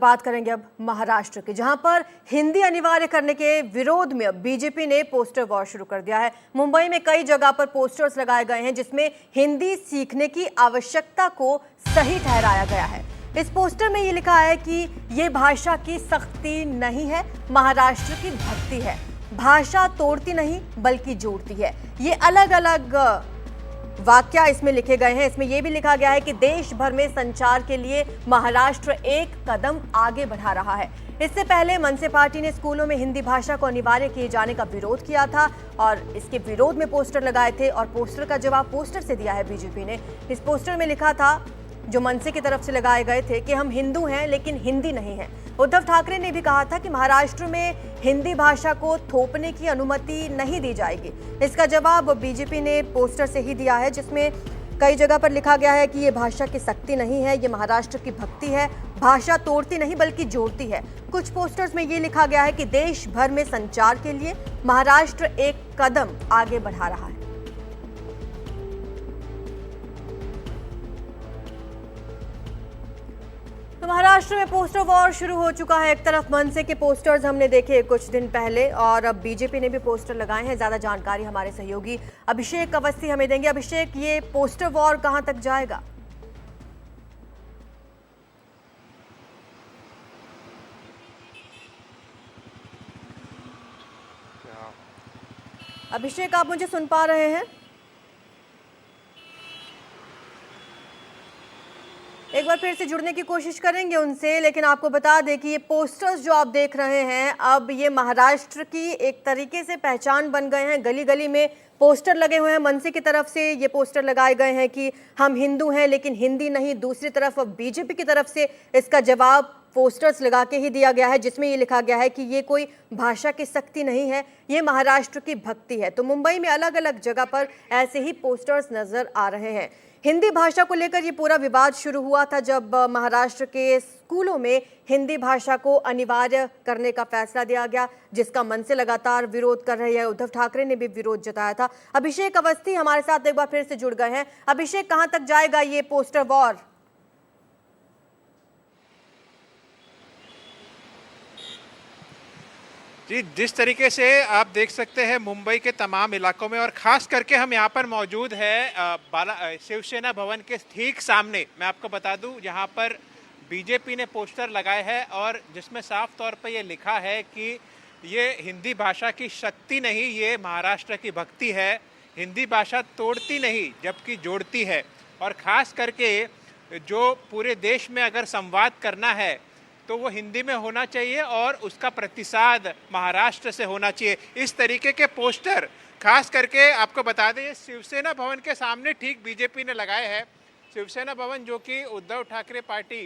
बात करेंगे अब महाराष्ट्र की, जहां पर हिंदी अनिवार्य करने के विरोध में अब बीजेपी ने पोस्टर वॉर शुरू कर दिया है। मुंबई में कई जगह पर पोस्टर्स लगाए गए हैं जिसमें हिंदी सीखने की आवश्यकता को सही ठहराया गया है। इस पोस्टर में ये लिखा है कि ये भाषा की सख्ती नहीं है, महाराष्ट्र की भक्ति है। भाषा तोड़ती नहीं बल्कि जोड़ती है। ये अलग अलग वाक्य इसमें लिखे गए हैं। इसमें यह भी लिखा गया है कि देश भर में संचार के लिए महाराष्ट्र एक कदम आगे बढ़ा रहा है। इससे पहले मनसे पार्टी ने स्कूलों में हिंदी भाषा को अनिवार्य किए जाने का विरोध किया था और इसके विरोध में पोस्टर लगाए थे और पोस्टर का जवाब पोस्टर से दिया है बीजेपी ने। इस पोस्टर में लिखा था, जो मनसे की तरफ से लगाए गए थे, कि हम हिंदू हैं लेकिन हिंदी नहीं है। उद्धव ठाकरे ने भी कहा था कि महाराष्ट्र में हिंदी भाषा को थोपने की अनुमति नहीं दी जाएगी। इसका जवाब बीजेपी ने पोस्टर से ही दिया है, जिसमें कई जगह पर लिखा गया है कि ये भाषा की सख्ती नहीं है, ये महाराष्ट्र की भक्ति है। भाषा तोड़ती नहीं बल्कि जोड़ती है। कुछ पोस्टर्स में ये लिखा गया है कि देश भर में संचार के लिए महाराष्ट्र एक कदम आगे बढ़ा रहा है। तो महाराष्ट्र में पोस्टर वॉर शुरू हो चुका है। एक तरफ मनसे के पोस्टर्स हमने देखे कुछ दिन पहले और अब बीजेपी ने भी पोस्टर लगाए हैं। ज्यादा जानकारी हमारे सहयोगी अभिषेक अवस्थी हमें देंगे। अभिषेक, ये पोस्टर वॉर कहां तक जाएगा? अभिषेक, आप मुझे सुन पा रहे हैं? एक बार फिर से जुड़ने की कोशिश करेंगे उनसे, लेकिन आपको बता दें कि ये पोस्टर्स जो आप देख रहे हैं, अब ये महाराष्ट्र की एक तरीके से पहचान बन गए हैं। गली गली में पोस्टर लगे हुए हैं। मनसे की तरफ से ये पोस्टर लगाए गए हैं कि हम हिंदू हैं लेकिन हिंदी नहीं। दूसरी तरफ अब बीजेपी की तरफ से इसका जवाब पोस्टर्स लगा के ही दिया गया है, जिसमें ये लिखा गया है कि ये कोई भाषा की सख्ती नहीं है, ये महाराष्ट्र की भक्ति है। तो मुंबई में अलग अलग जगह पर ऐसे ही पोस्टर्स नजर आ रहे हैं। हिंदी भाषा को लेकर ये पूरा विवाद शुरू हुआ था जब महाराष्ट्र के स्कूलों में हिंदी भाषा को अनिवार्य करने का फैसला दिया गया, जिसका मन से लगातार विरोध कर रहे हैं। उद्धव ठाकरे ने भी विरोध जताया था। अभिषेक अवस्थी हमारे साथ एक बार फिर से जुड़ गए हैं। अभिषेक, कहां तक जाएगा ये पोस्टर वॉर? जी, जिस तरीके से आप देख सकते हैं मुंबई के तमाम इलाकों में, और ख़ास करके हम यहाँ पर मौजूद है शिवसेना भवन के ठीक सामने। मैं आपको बता दूं, यहाँ पर बीजेपी ने पोस्टर लगाए हैं और जिसमें साफ तौर पर ये लिखा है कि ये हिंदी भाषा की शक्ति नहीं, ये महाराष्ट्र की भक्ति है। हिंदी भाषा तोड़ती नहीं जबकि जोड़ती है। और ख़ास करके जो पूरे देश में अगर संवाद करना है तो वो हिंदी में होना चाहिए और उसका प्रतिसाद महाराष्ट्र से होना चाहिए। इस तरीके के पोस्टर खास करके आपको बता दें, शिवसेना भवन के सामने ठीक बीजेपी ने लगाए हैं। शिवसेना भवन जो कि उद्धव ठाकरे पार्टी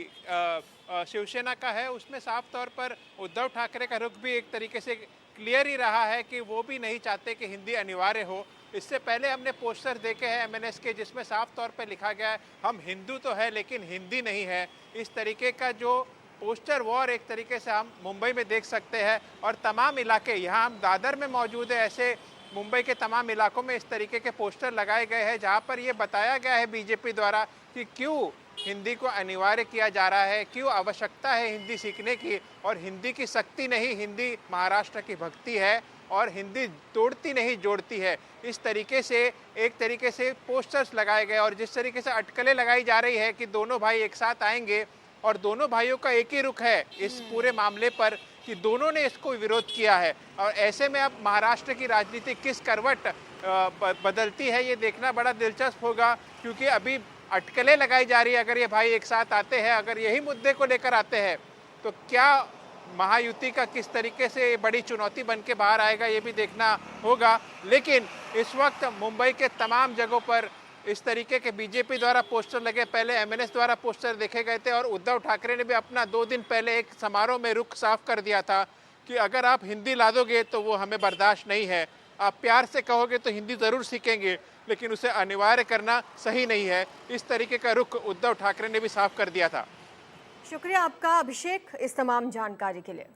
शिवसेना का है, उसमें साफ तौर पर उद्धव ठाकरे का रुख भी एक तरीके से क्लियर ही रहा है कि वो भी नहीं चाहते कि हिंदी अनिवार्य हो। इससे पहले हमने पोस्टर देखे हैं एमएनएस के, जिसमें साफ तौर पर लिखा गया है, हम हिंदू तो है लेकिन हिंदी नहीं है। इस तरीके का जो पोस्टर वॉर एक तरीके से हम मुंबई में देख सकते हैं। और तमाम इलाके, यहाँ हम दादर में मौजूद है, ऐसे मुंबई के तमाम इलाकों में इस तरीके के पोस्टर लगाए गए हैं जहाँ पर ये बताया गया है बीजेपी द्वारा कि क्यों हिंदी को अनिवार्य किया जा रहा है, क्यों आवश्यकता है हिंदी सीखने की, और हिंदी की शक्ति नहीं, हिंदी महाराष्ट्र की भक्ति है और हिंदी तोड़ती नहीं जोड़ती है। इस तरीके से एक तरीके से पोस्टर्स लगाए गए और जिस तरीके से अटकलें लगाई जा रही है कि दोनों भाई एक साथ आएंगे, और दोनों भाइयों का एक ही रुख है इस पूरे मामले पर कि दोनों ने इसको विरोध किया है। और ऐसे में अब महाराष्ट्र की राजनीति किस करवट बदलती है, ये देखना बड़ा दिलचस्प होगा, क्योंकि अभी अटकलें लगाई जा रही है। अगर ये भाई एक साथ आते हैं, अगर यही मुद्दे को लेकर आते हैं, तो क्या महायुति का किस तरीके से बड़ी चुनौती बन के बाहर आएगा, ये भी देखना होगा। लेकिन इस वक्त मुंबई के तमाम जगहों पर इस तरीके के बीजेपी द्वारा पोस्टर लगे, पहले एमएनएस द्वारा पोस्टर देखे गए थे और उद्धव ठाकरे ने भी अपना 2 दिन पहले एक समारोह में रुख साफ कर दिया था कि अगर आप हिंदी ला दोगे तो वो हमें बर्दाश्त नहीं है, आप प्यार से कहोगे तो हिंदी ज़रूर सीखेंगे लेकिन उसे अनिवार्य करना सही नहीं है। इस तरीके का रुख उद्धव ठाकरे ने भी साफ कर दिया था। शुक्रिया आपका अभिषेक इस तमाम जानकारी के लिए।